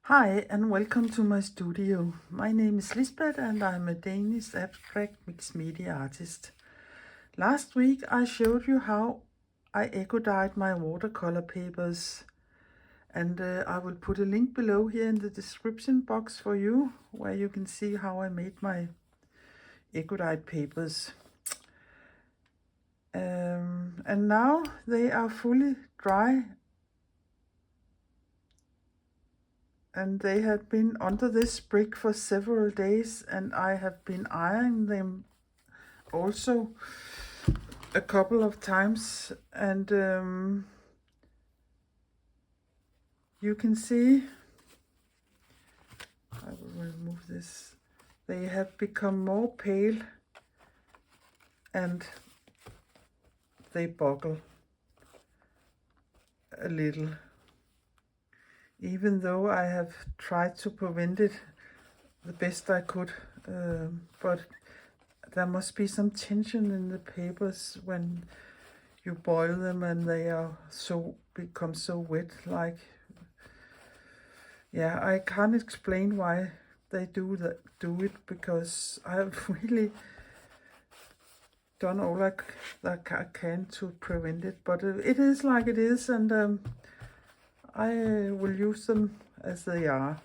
Hi and welcome to my studio. My name is Lisbeth and I'm a Danish abstract mixed media artist. Last week I showed you how I eco-dyed my watercolor papers, and I will put a link below here in the description box for you where you can see how I made my eco-dyed papers. And now they are fully dry and they have been under this brick for several days, and I have been ironing them also a couple of times, and you can see, I will remove this, they have become more pale and they buckle a little, even though I have tried to prevent it the best I could, but there must be some tension in the papers when you boil them and they are become so wet. Like, yeah, I can't explain why they do it, because I've really done all I can to prevent it, but it is like it is, and I will use them as they are.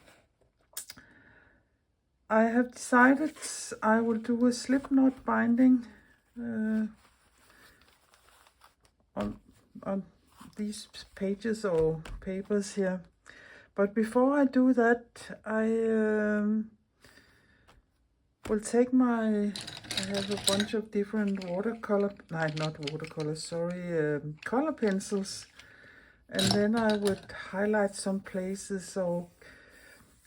I have decided I will do a slip knot binding on these pages or papers here. But before I do that, I will take I have a bunch of different color pencils, and then I would highlight some places or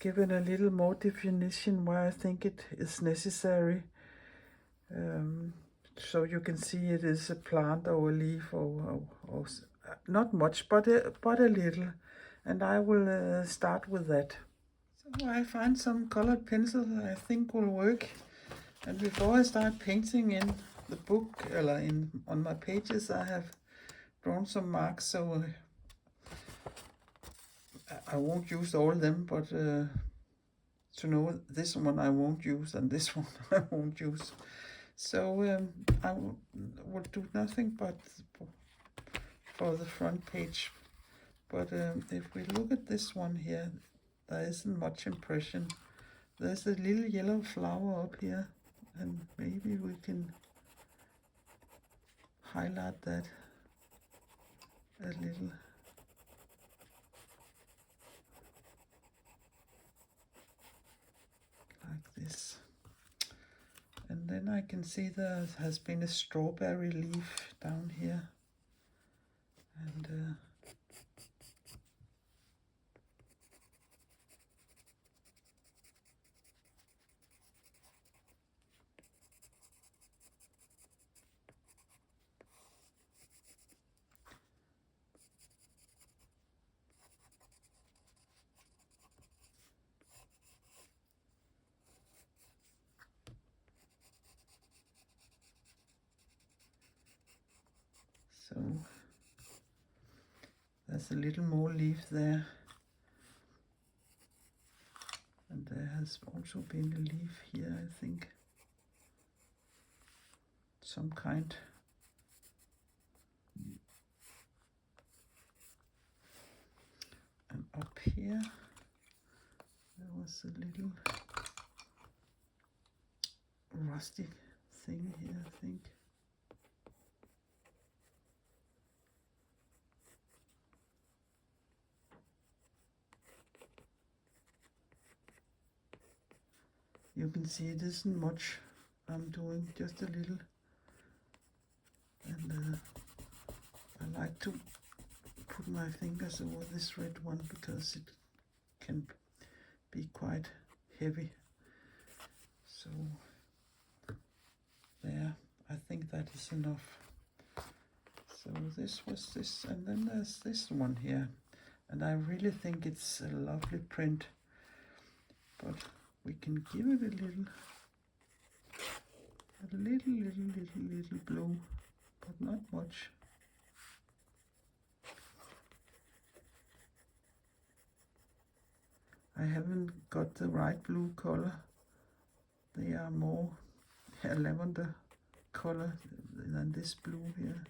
give it a little more definition where I think it is necessary. So you can see it is a plant or a leaf or not much, but a little. And I will start with that. So I find some colored pencils I think will work. And before I start painting in the book, on my pages, I have drawn some marks, so I won't use all of them, but to know this one I won't use and this one I won't use. So I will do nothing but for the front page. But if we look at this one here, there isn't much impression. There's a little yellow flower up here, and maybe we can highlight that a little. Like this. And then I can see there has been a strawberry leaf down here. And so there's a little more leaf there. And there has also been a leaf here, I think. Some kind. And up here, there was a little rusty thing here, I think. You can see it isn't much I'm doing, just a little. And I like to put my fingers over this red one because it can be quite heavy. So there, I think that is enough. So this was this, and then there's this one here, and I really think it's a lovely print, but we can give it a little blue, but not much. I haven't got the right blue color. They are more lavender color than this blue here.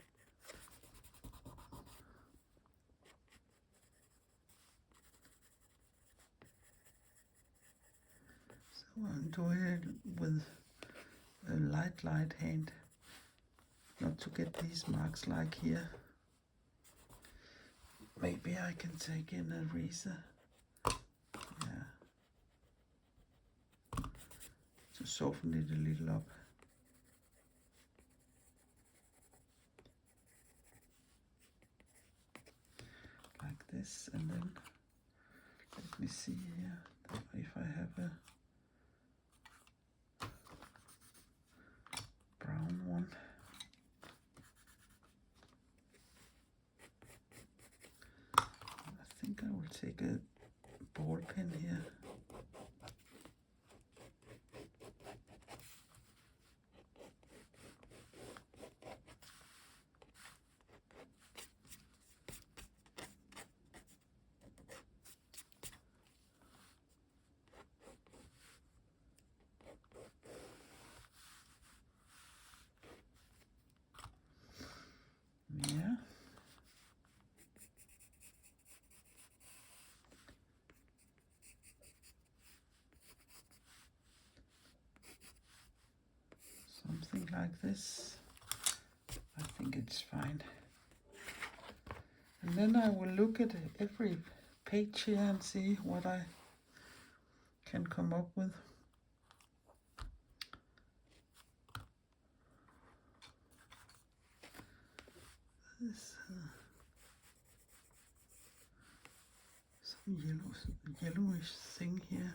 So I'm doing it with a light hand, not to get these marks like here. Maybe I can take an eraser, yeah, to soften it a little up. Like this, and then let me see here if I have a brown one. I think I will take a ball pen here. Yeah. Something like this. I think it's fine. And then I will look at every page here and see what I can come up with. This some yellowish thing here.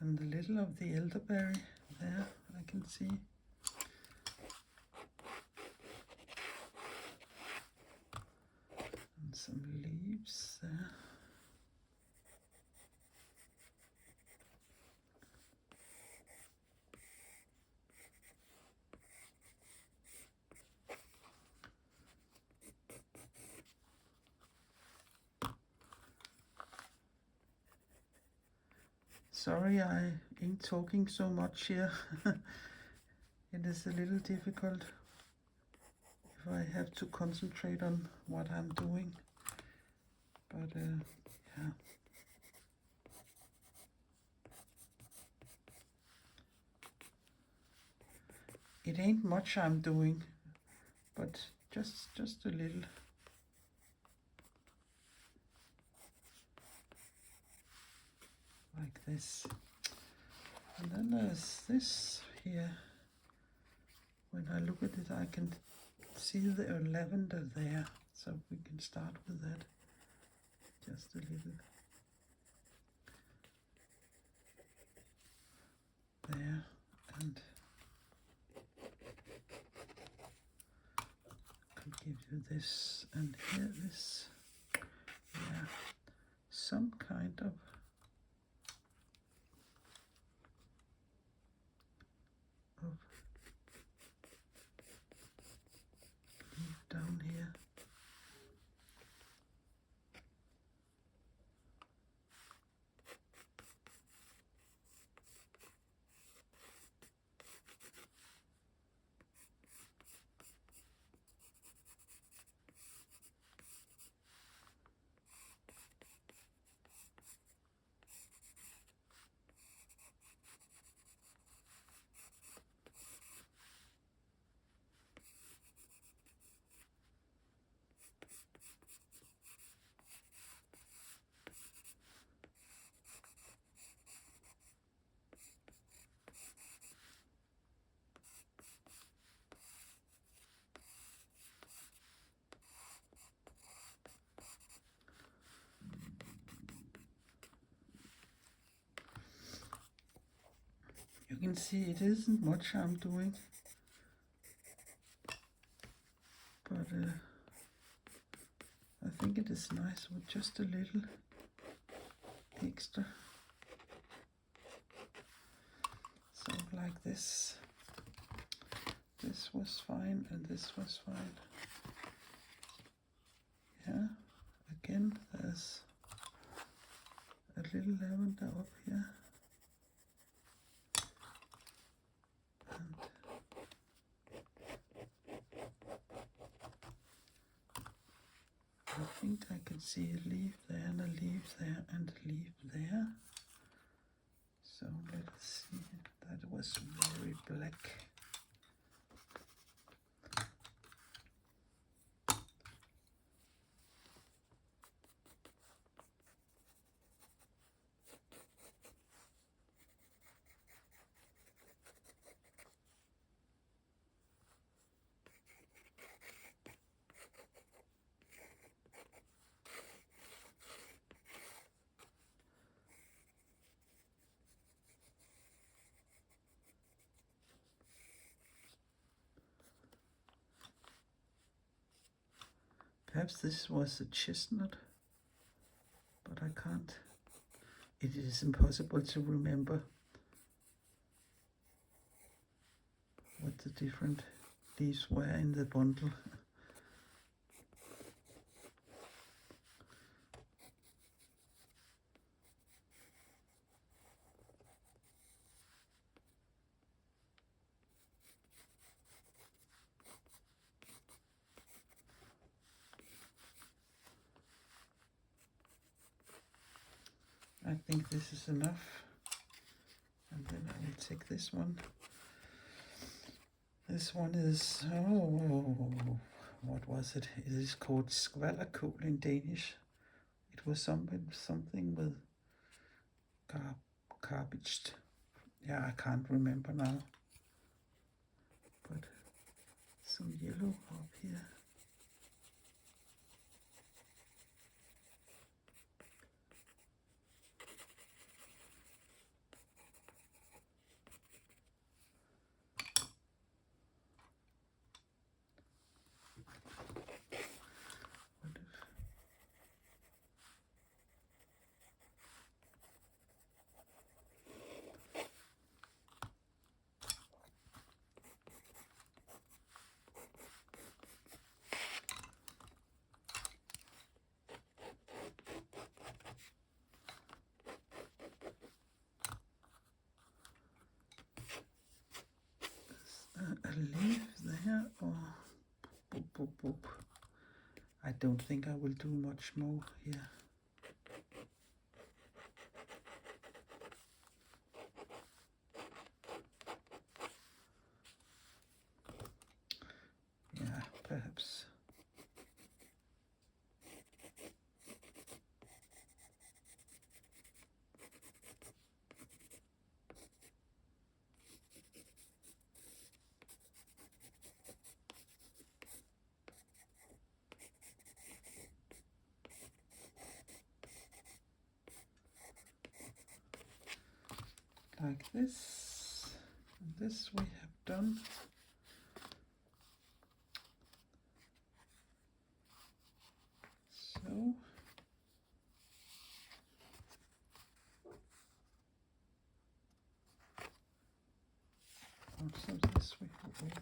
And a little of the elderberry there, I can see. And some leaves there. Sorry, I ain't talking so much here. It is a little difficult if I have to concentrate on what I'm doing. But yeah. It ain't much I'm doing, but just a little. Like this. And then there's this here. When I look at it, I can see the lavender there, so we can start with that. Just a little there, and I can give you this, and here this, yeah, some kind of down here. You can see it isn't much I'm doing, but is nice with just a little extra. So like this. This was fine and this was fine. Yeah, again there's a little lavender up here. And I think I can see a leaf there and a leaf there and a leaf there. So let's see, that was very black. Perhaps this was a chestnut, but I can't. It is impossible to remember what the different leaves were in the bundle. I think this is enough. And then I will take this one. This one is, oh, what was it? It is called skvallerkål in Danish. It was something with garbage. Yeah, I can't remember now. But some yellow up here. A leaf there, or boop, boop, boop. I don't think I will do much more here. Yeah, perhaps. Like this. And this we have done. So also this we have also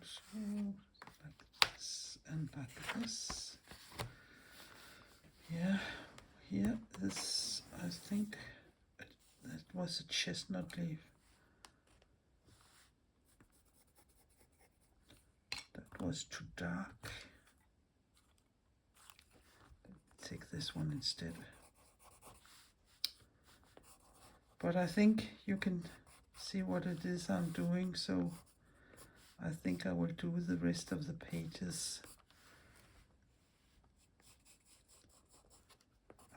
like this and like this. Yeah, here this, I think that was a chestnut leaf. That was too dark. Take this one instead. But I think you can see what it is I'm doing, so I think I will do the rest of the pages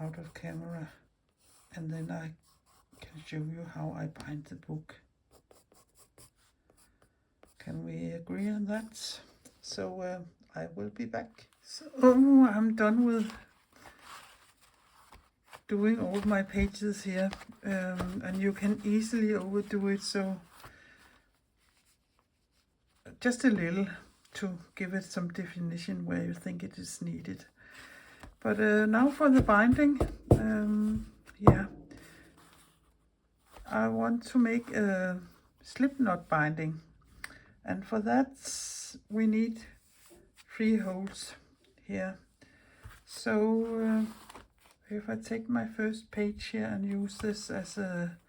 out of camera, and then I can show you how I bind the book. Can we agree on that? So I will be back. So I'm done with doing all my pages here, and you can easily overdo it, so just a little to give it some definition where you think it is needed. But now for the binding. Yeah, I want to make a slip knot binding, and for that we need 3 holes here. So if I take my first page here and use this as a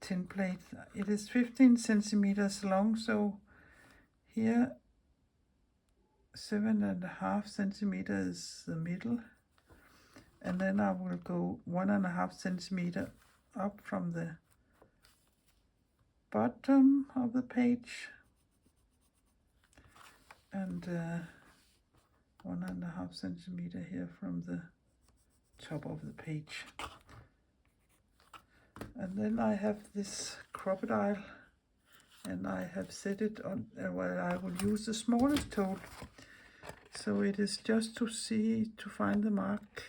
tin plate, it is 15 centimeters long, so here 7.5 centimeters is the middle, and then I will go 1.5 centimeter up from the bottom of the page, and 1.5 centimeter here from the top of the page. And then I have this crocodile, and I have set it on where I will use the smallest hole, so it is just to find the mark.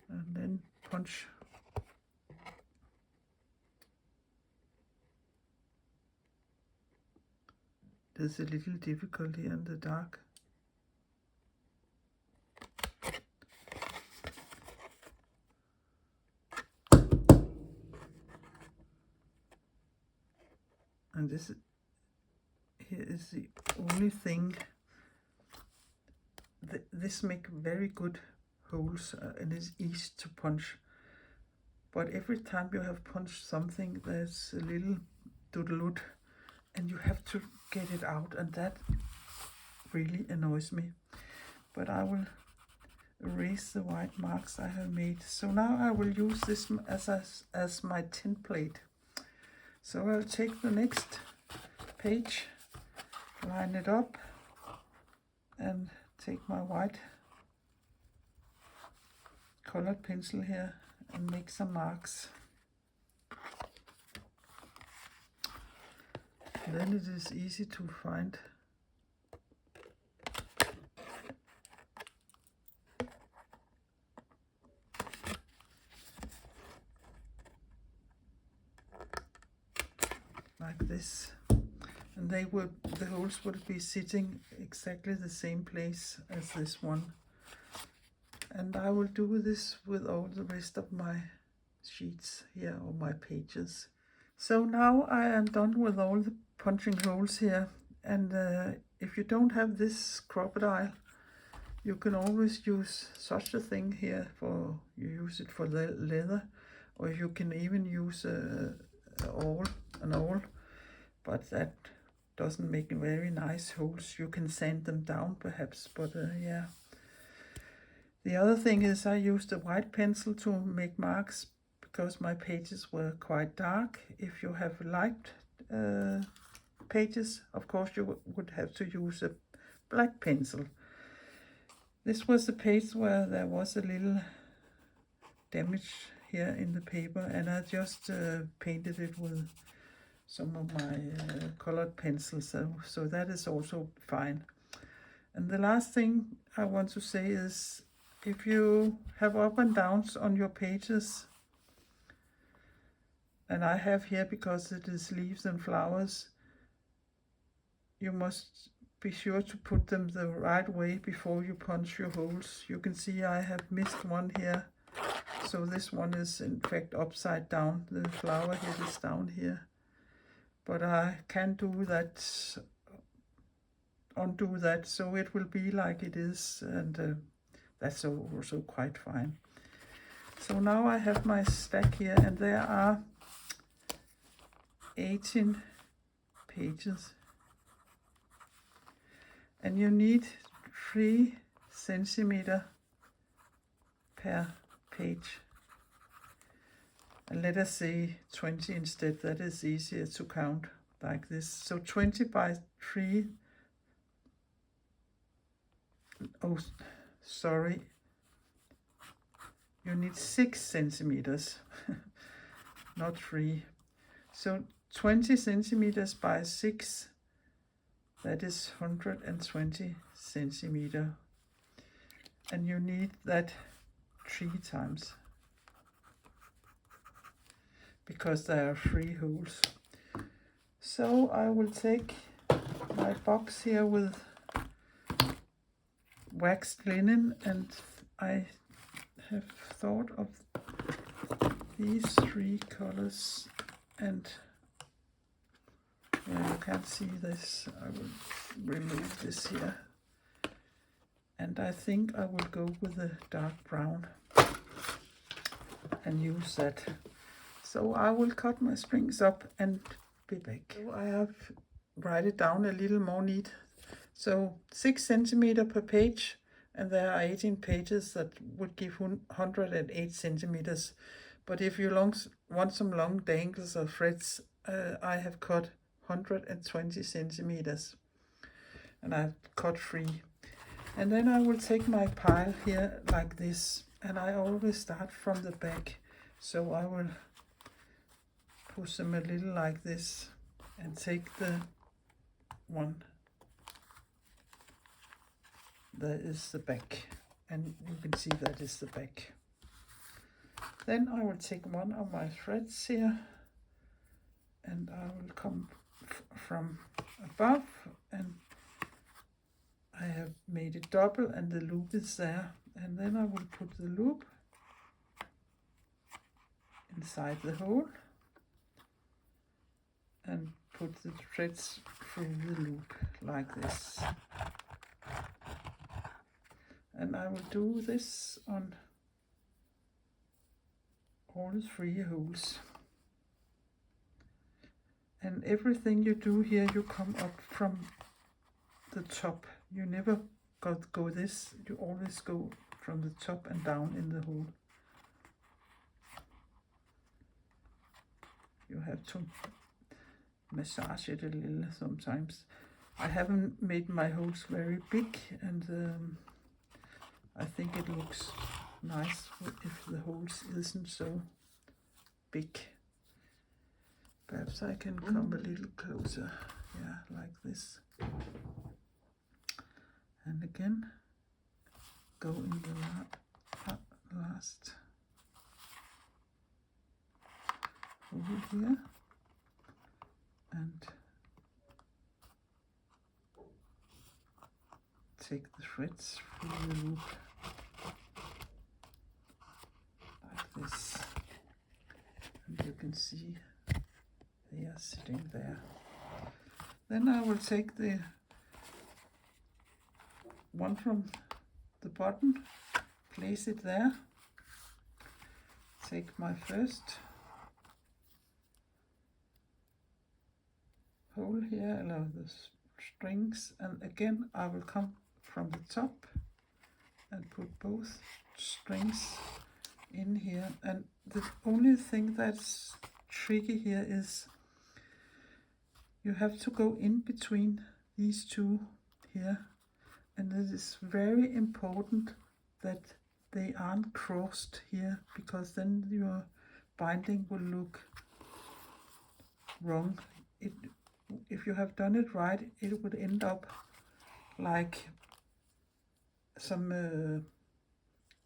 And then punch. There's a little difficulty in the dark. And this here is the only thing. This make very good holes, and it's easy to punch. But every time you have punched something, there's a little doodle-oot, and you have to get it out, and that really annoys me. But I will erase the white marks I have made. So now I will use this as my tin plate. So I'll take the next page, line it up, and take my white colored pencil here and make some marks. Then it is easy to find. Like this. And the holes would be sitting exactly the same place as this one. And I will do this with all the rest of my sheets here, or my pages. So now I am done with all the punching holes here, and if you don't have this crocodile, you can always use such a thing here. You use it for the leather, or you can even use an awl, but that doesn't make very nice holes. You can sand them down perhaps, but yeah. The other thing is I used a white pencil to make marks because my pages were quite dark. If you have light pages, of course you would have to use a black pencil. This was the page where there was a little damage here in the paper, and I just painted it with some of my colored pencils, so that is also fine. And the last thing I want to say is, if you have up and downs on your pages, and I have here because it is leaves and flowers, you must be sure to put them the right way before you punch your holes. You can see I have missed one here, so this one is in fact upside down. The flower head is down here, but I can do that, undo that, so it will be like it is, and that's also quite fine. So now I have my stack here, and there are 18 pages, and you need 3 centimeters per page, and let us say 20 instead. That is easier to count like this. So 20 by 3, oh sorry, you need 6 centimeters not 3. So 20 centimeters by 6, that is 120 centimeters. and you need that 3 times because there are 3 holes. So I will take my box here with waxed linen, and I have thought of these 3 colors, and yeah, you can't see this. I will remove this here, and I think I will go with the dark brown and use that. So I will cut my strings up and be back. So I have write it down a little more neat. So 6 centimeter per page, and there are 18 pages that would give 108 centimeters. But if you want some long dangles or threads, I have cut 120 centimeters, and I've cut 3. And then I will take my pile here like this, and I always start from the back. So I will push them a little like this and take the one that is the back, and you can see that is the back. Then I will take one of my threads here, and I will come from above, and I have made it double and the loop is there, and then I will put the loop inside the hole and put the threads through the loop like this. And I will do this on all 3 holes. And everything you do here, you come up from the top. You never go this, you always go from the top and down in the hole. You have to massage it a little sometimes. I haven't made my holes very big, and I think it looks nice if the holes isn't so big. Perhaps I can come a little closer, yeah, like this. And again, go in the last hole here, and take the threads through the loop like this, and you can see they are sitting there. Then I will take the one from the bottom, place it there, take my first hole here, allow the strings, and again I will come from the top and put both strings in here. And the only thing that's tricky here is you have to go in between these 2 here, and it is very important that they aren't crossed here, because then your binding will look wrong. If you have done it right, it would end up like some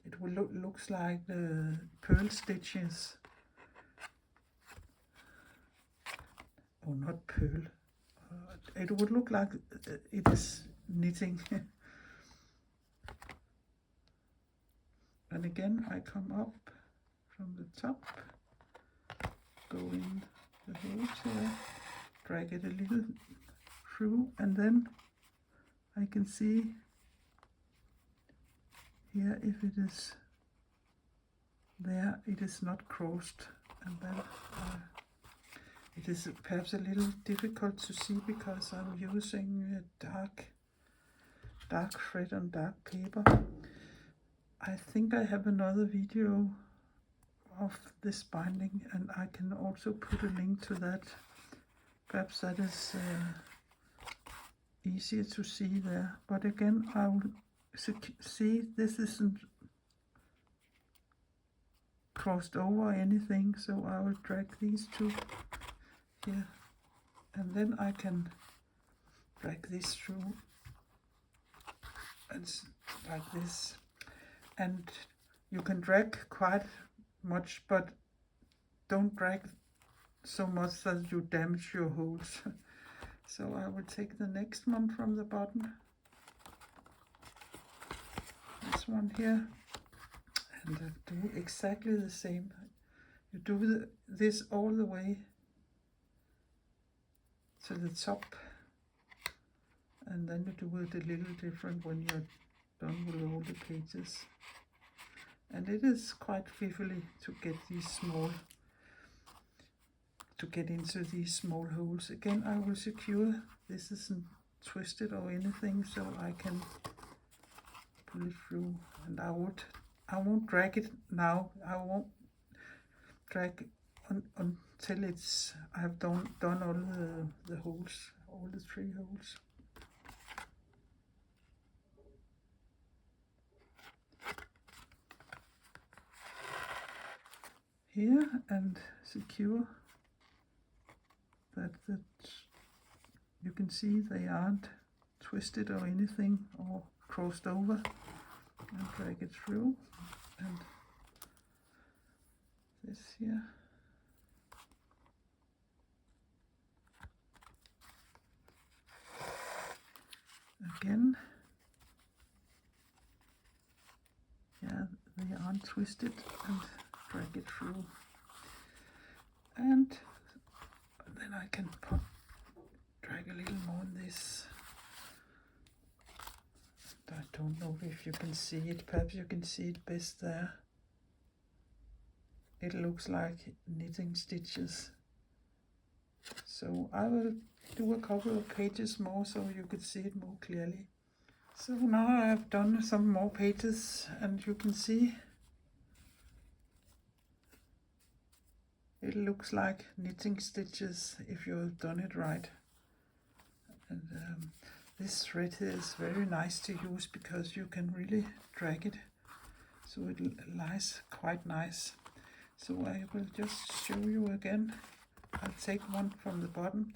it will looks like pearl stitches. Oh, not pearl. It would look like it is knitting. And again, I come up from the top, go in the hole here, drag it a little through, and then I can see here if it is there, it is not crossed, and then it is perhaps a little difficult to see because I'm using a dark thread on dark paper. I think I have another video of this binding, and I can also put a link to that. Perhaps that is easier to see there. But again, I will see this isn't crossed over or anything, so I will drag these 2 here, and then I can drag this through, and like this. and you can drag quite much, but don't drag so much that you damage your holes. So I will take the next one from the bottom, this one here, and do exactly the same. You do this all the way to the top, and then you do it a little different when you're done with all the pages. And it is quite fiddly to get into these small holes. Again, I will secure this isn't twisted or anything, so I can pull it through. And I won't drag it now. I won't drag until I have done all the holes, all the 3 holes. Here, and secure that you can see they aren't twisted or anything or crossed over, and drag it through. And this here, again, yeah, they aren't twisted, and drag it through. And then I can drag a little more on this. I don't know if you can see it. Perhaps you can see it best there. It looks like knitting stitches. So I will do a couple of pages more so you could see it more clearly. So now I have done some more pages, and you can see it looks like knitting stitches if you have done it right. And this thread here is very nice to use because you can really drag it so it lies quite nice. So I will just show you again. I'll take one from the bottom,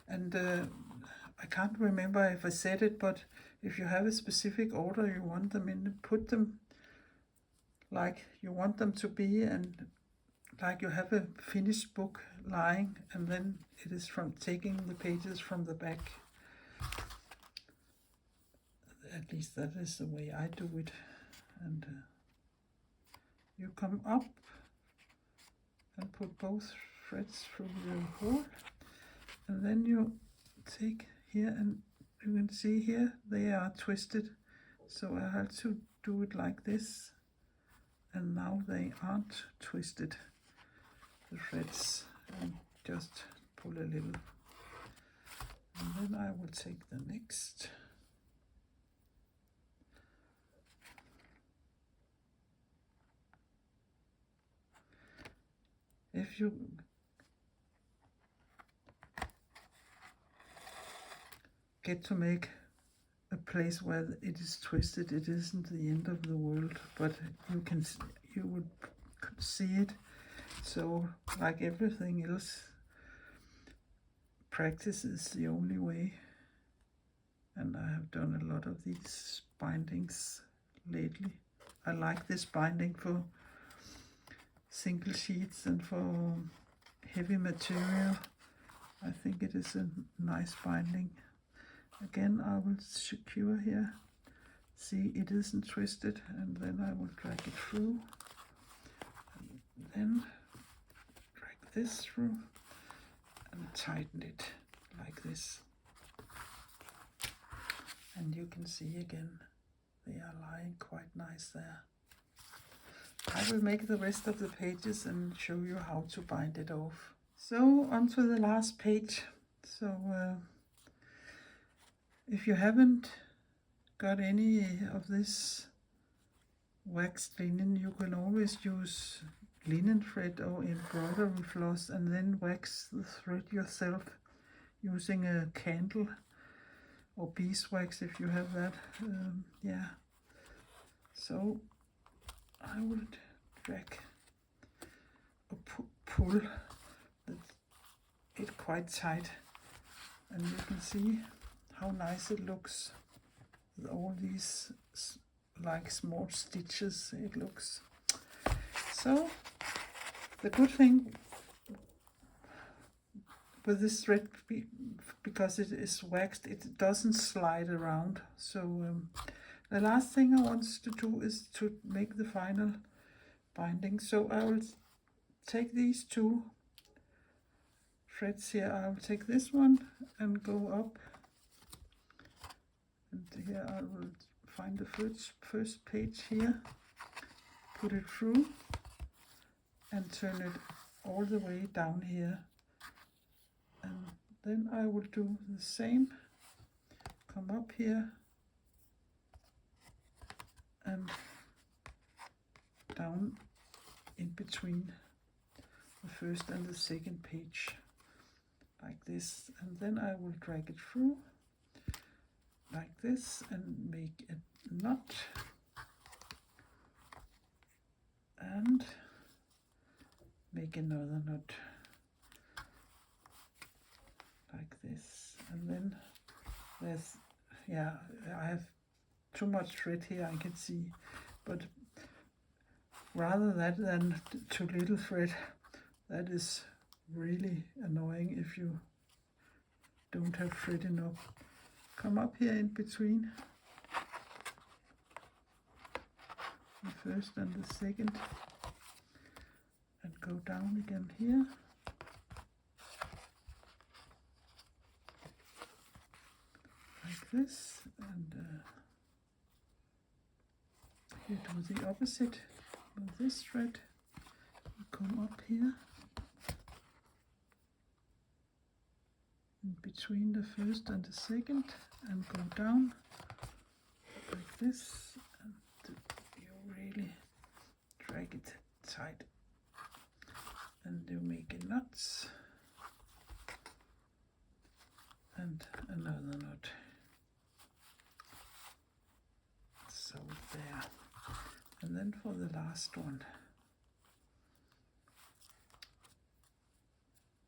and I can't remember if I said it, but if you have a specific order you want them in, put them like you want them to be, and like you have a finished book lying, and then it is from taking the pages from the back. At least that is the way I do it. And you come up and put both threads through the hole, and then you take here, and you can see here they are twisted, so I have to do it like this, and now they aren't twisted, the threads, and just pull a little, and then I will take the next. If you get to make a place where it is twisted, it isn't the end of the world, but you would see it. So like everything else, practice is the only way. And I have done a lot of these bindings lately. I like this binding for single sheets and for heavy material. I think it is a nice binding. Again, I will secure here. See, it isn't twisted, and then I will drag it through, and then drag this through and tighten it like this. And you can see again, they are lying quite nice there. I will make the rest of the pages and show you how to bind it off. So on to the last page. So if you haven't got any of this waxed linen, you can always use linen thread or embroidery floss and then wax the thread yourself using a candle or beeswax if you have that. Yeah, so I would drag or pull it quite tight, and you can see how nice it looks with all these like small stitches it looks. So the good thing with this thread, because it is waxed, it doesn't slide around. So the last thing I want to do is to make the final binding. So I will take these two threads here. I will take this one and go up, and here I will find the first page here, put it through and turn it all the way down here, and then I will do the same, come up here and down in between the first and the second page like this, and then I will drag it through like this and make a knot and make another knot like this. And then there's, yeah, I have too much thread here, I can see, but rather that than too little thread, that is really annoying if you don't have thread enough. Come up here in between the first and the second and go down again here. Like this, and you do the opposite with this thread. You come up here in between the first and the second and go down like this, and you really drag it tight and you make a knot and another knot. So there. And then for the last one,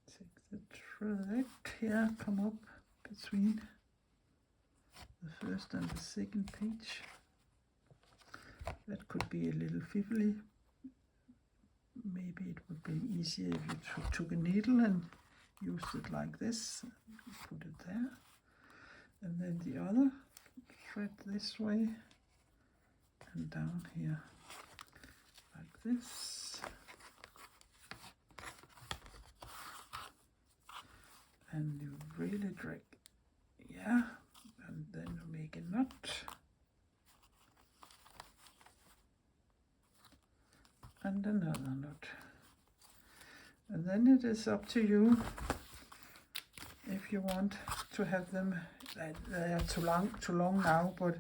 take the thread here, come up between the first and the second page. That could be a little fiddly. Maybe it would be easier if you took a needle and used it like this, put it there, and then the other thread this way and down here like this, and you really drag, yeah, and then you make a knot and another knot, and then it is up to you if you want to have them. They are too long now, but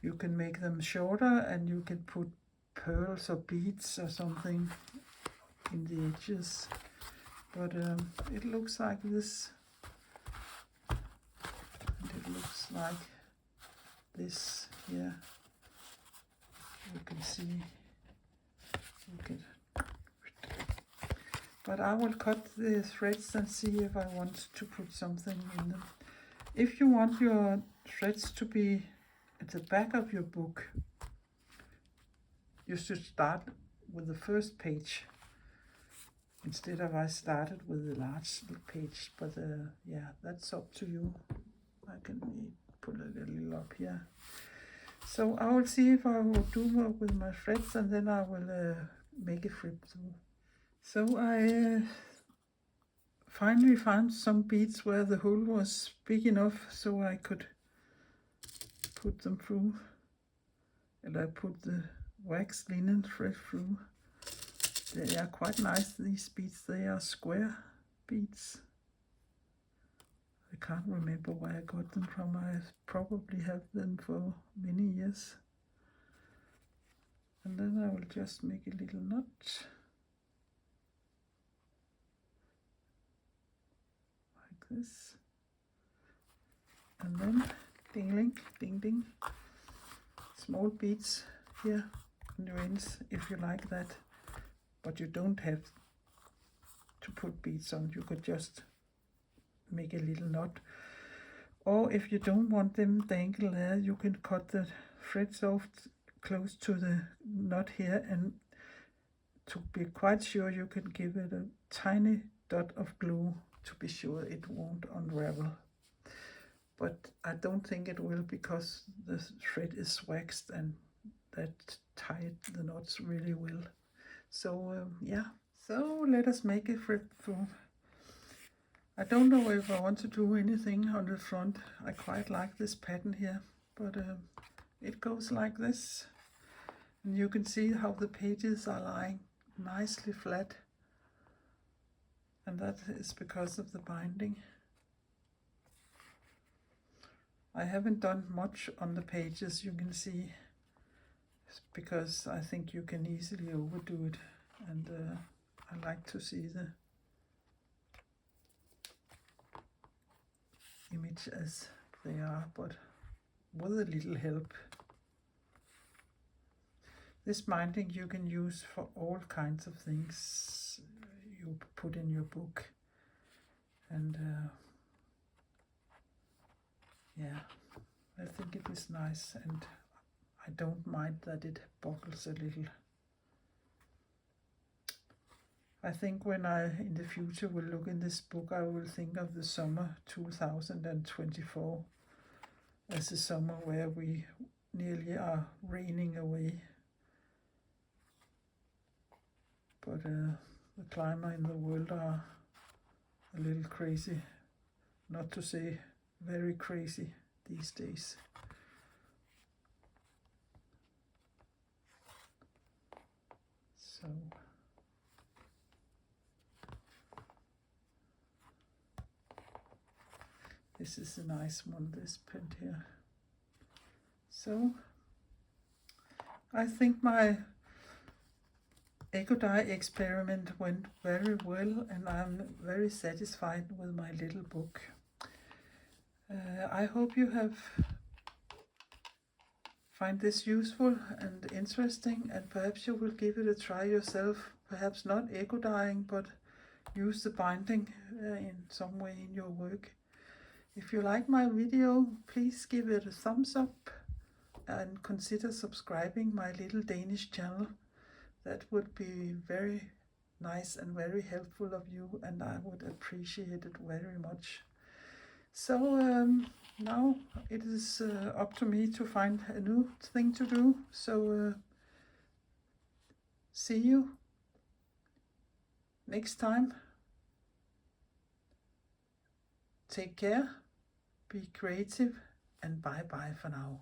you can make them shorter, and you can put pearls or beads or something in the edges. But it looks like this, and it looks like this here. You can see. But I will cut the threads and see if I want to put something in them. If you want your threads to be at the back of your book, you should start with the first page instead of I started with the last page. But yeah, that's up to you. I can put it a little up here. So I will see if I will do work with my threads, and then I will make a flip through. So I finally found some beads where the hole was big enough so I could put them through, and I put the waxed linen thread through. They are quite nice, these beads. They are square beads. I can't remember where I got them from. I probably have them for many years. And then I will just make a little knot. Like this. And then ding, ding, ding. Small beads here on your ends if you like that. But you don't have to put beads on. You could just make a little knot. Or if you don't want them dangle there, you can cut the thread soft close to the knot here, and to be quite sure you can give it a tiny dot of glue to be sure it won't unravel. But I don't think it will, because the thread is waxed and that tied the knots really well. So yeah, so let us make a thread through. I don't know if I want to do anything on the front. I quite like this pattern here, but it goes like this. And you can see how the pages are lying nicely flat. And that is because of the binding. I haven't done much on the pages, you can see, because I think you can easily overdo it. And I like to see the image as they are, but with a little help. This binding you can use for all kinds of things you put in your book. And yeah, I think it is nice, and I don't mind that it buckles a little. I think when I in the future will look in this book, I will think of the summer 2024 as a summer where we nearly are raining away. But the climate in the world are a little crazy, not to say very crazy these days. So this is a nice one, this print here. So I think my eco dye experiment went very well, and I'm very satisfied with my little book. I hope you have find this useful and interesting, and perhaps you will give it a try yourself. Perhaps not eco dyeing, but use the binding in some way in your work. If you like my video, please give it a thumbs up and consider subscribing my little Danish channel. That would be very nice and very helpful of you, and I would appreciate it very much. So now it is up to me to find a new thing to do. So see you next time. Take care, be creative, and bye bye for now.